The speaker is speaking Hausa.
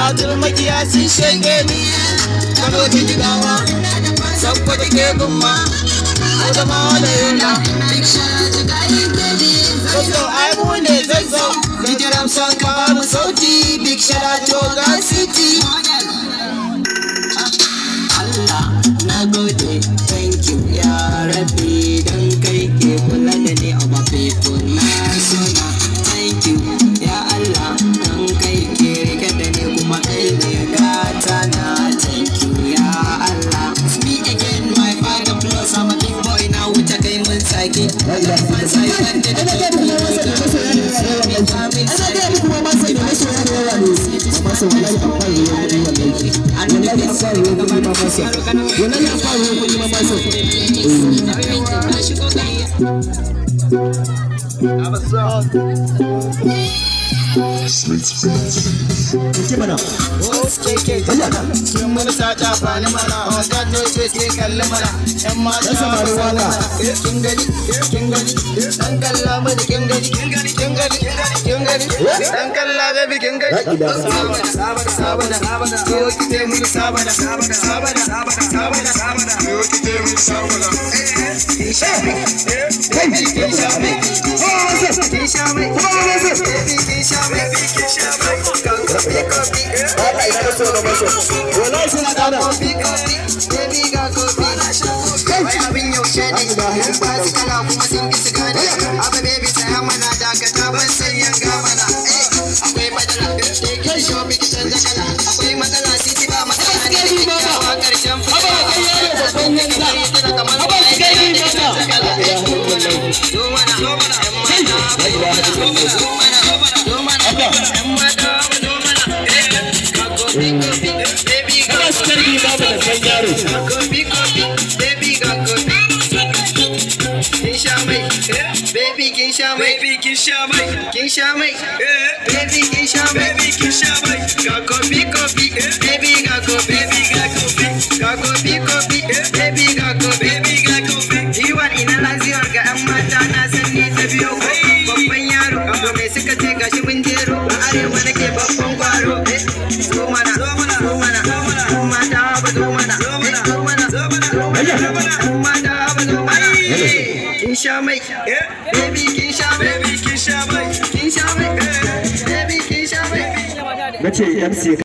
Dawatul makiya sun shege ni Kano ta Jigawa Sakkwato Kebbi ma Adamawa da Yola Zazzau ai mu ne Zazzau Hijiran son kawo mu sauti Big shout out to God City Allah na gode thank you ya Rabbi dan kai ke kula da ni of my people na sona thank you ya Allah dan kai ke rike da ni kuma kai ne gata na thank you ya Allah me again my father plus I'm a big boy now wuce kai mun sake man sai kan da MC